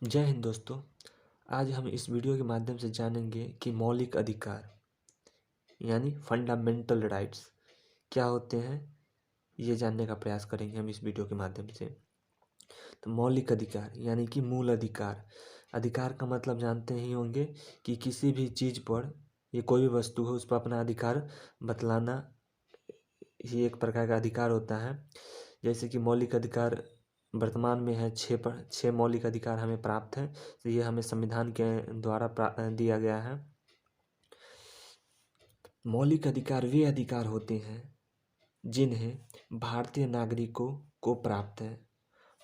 जय हिंद दोस्तों। आज हम इस वीडियो के माध्यम से जानेंगे कि मौलिक अधिकार यानी फंडामेंटल राइट्स क्या होते हैं। ये जानने का प्रयास करेंगे हम इस वीडियो के माध्यम से। तो मौलिक अधिकार यानी कि मूल अधिकार। अधिकार का मतलब जानते ही होंगे कि किसी भी चीज़ पर, ये कोई भी वस्तु हो, उस पर अपना अधिकार बतलाना ही एक प्रकार का अधिकार होता है। जैसे कि मौलिक अधिकार वर्तमान में है, छः मौलिक अधिकार हमें प्राप्त है। तो ये हमें संविधान के द्वारा दिया गया है। मौलिक अधिकार वे अधिकार होते हैं जिन्हें भारतीय नागरिकों को प्राप्त है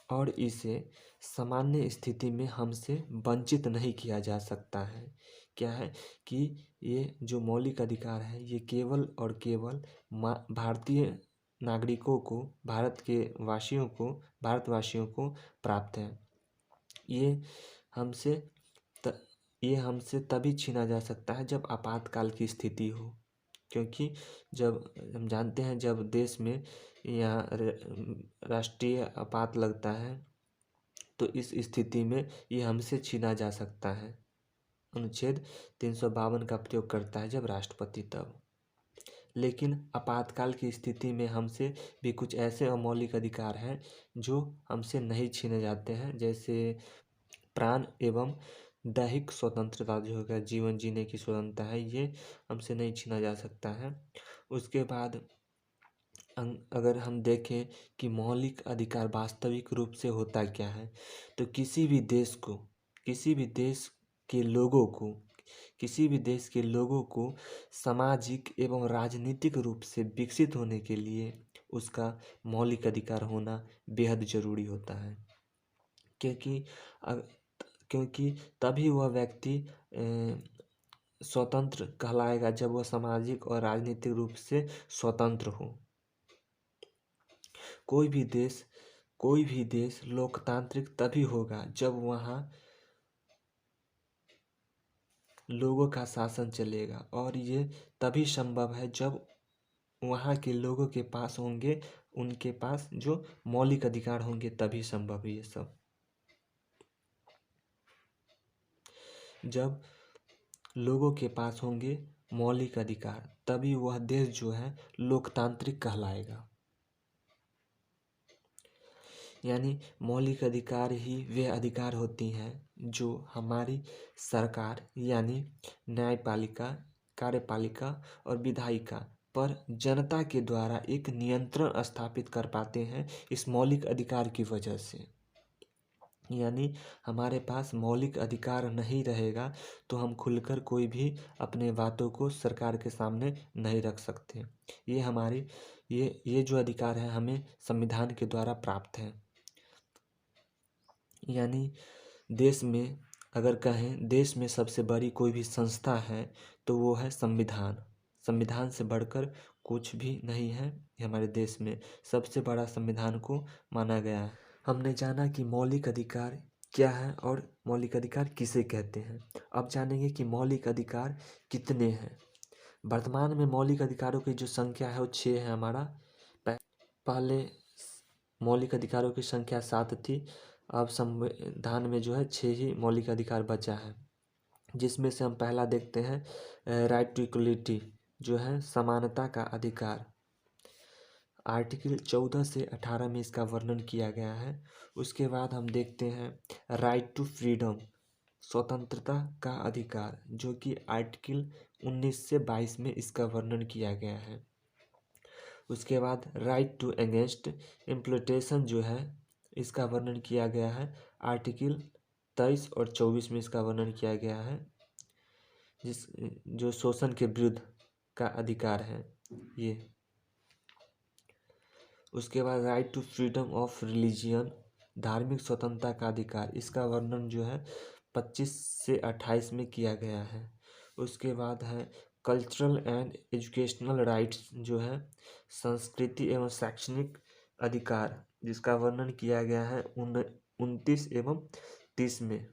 और इसे सामान्य स्थिति में हमसे वंचित नहीं किया जा सकता है। क्या है कि ये जो मौलिक अधिकार है ये केवल और केवल भारतीय नागरिकों को, भारतवासियों को प्राप्त है। ये हमसे ये हमसे तभी छीना जा सकता है जब आपातकाल की स्थिति हो, क्योंकि जब हम जानते हैं जब देश में या राष्ट्रीय आपात लगता है तो इस स्थिति में ये हमसे छीना जा सकता है। अनुच्छेद 352 का प्रयोग करता है जब राष्ट्रपति तब। लेकिन आपातकाल की स्थिति में हमसे भी कुछ ऐसे अमौलिक अधिकार हैं जो हमसे नहीं छीने जाते हैं, जैसे प्राण एवं दैहिक स्वतंत्रता जो है, जीवन जीने की स्वतंत्रता है, ये हमसे नहीं छीना जा सकता है। उसके बाद अगर हम देखें कि मौलिक अधिकार वास्तविक रूप से होता क्या है, तो किसी भी देश के लोगों को सामाजिक एवं राजनीतिक रूप से विकसित होने के लिए उसका मौलिक अधिकार होना बेहद ज़रूरी होता है। क्योंकि तभी वह व्यक्ति स्वतंत्र कहलाएगा जब वह सामाजिक और राजनीतिक रूप से स्वतंत्र हो। कोई भी देश लोकतांत्रिक तभी होगा जब वहाँ लोगों का शासन चलेगा, और ये तभी संभव है जब वहाँ के लोगों के पास होंगे, उनके पास जो मौलिक अधिकार होंगे, तभी संभव है ये सब। जब लोगों के पास होंगे मौलिक अधिकार, तभी वह देश जो है लोकतांत्रिक कहलाएगा। यानी मौलिक अधिकार ही वे अधिकार होती हैं जो हमारी सरकार यानी न्यायपालिका, कार्यपालिका और विधायिका पर जनता के द्वारा एक नियंत्रण स्थापित कर पाते हैं इस मौलिक अधिकार की वजह से। यानी हमारे पास मौलिक अधिकार नहीं रहेगा तो हम खुलकर कोई भी अपने बातों को सरकार के सामने नहीं रख सकते। ये जो अधिकार है हमें संविधान के द्वारा प्राप्त है। यानी देश में अगर कहें देश में सबसे बड़ी कोई भी संस्था है तो वो है संविधान। संविधान से बढ़कर कुछ भी नहीं है। हमारे देश में सबसे बड़ा संविधान को माना गया है। हमने जाना कि मौलिक अधिकार क्या है और मौलिक अधिकार किसे कहते हैं। अब जानेंगे कि मौलिक अधिकार कितने हैं। वर्तमान में मौलिक अधिकारों की जो संख्या है वो 6 है हमारा। पहले मौलिक अधिकारों की संख्या 7 थी, अब संविधान में जो है 6 ही मौलिक अधिकार बचा है, जिसमें से हम पहला देखते हैं राइट टू इक्वलिटी, जो है समानता का अधिकार। आर्टिकल 14 से 18 में इसका वर्णन किया गया है। उसके बाद हम देखते हैं राइट टू फ्रीडम, स्वतंत्रता का अधिकार, जो कि आर्टिकल 19 से 22 में इसका वर्णन किया गया है। उसके बाद राइट टू अगेंस्ट इम्प्लिटेशन जो है इसका वर्णन किया गया है। आर्टिकल 23 और 24 में इसका वर्णन किया गया है, जो शोषण के विरुद्ध का अधिकार है ये। उसके बाद right to freedom of religion, धार्मिक स्वतंत्रता का अधिकार, इसका वर्णन जो है 25 से 28 में किया गया है। उसके बाद है कल्चरल एंड एजुकेशनल राइट्स, जो है संस्कृति एवं शैक्षणिक अधिकार, जिसका वर्णन किया गया है 29 एवं 30 में।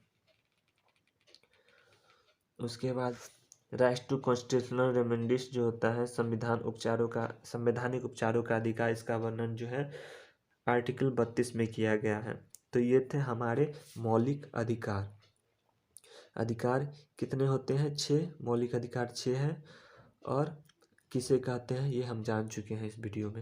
उसके बाद राइट टू कॉन्स्टिट्यूशनल रेमेडीज जो होता है संवैधानिक उपचारों का अधिकार, इसका वर्णन जो है आर्टिकल 32 में किया गया है। तो ये थे हमारे मौलिक अधिकार। अधिकार कितने होते हैं? 6। मौलिक अधिकार 6 हैं। और किसे कहते हैं ये हम जान चुके हैं इस वीडियो में।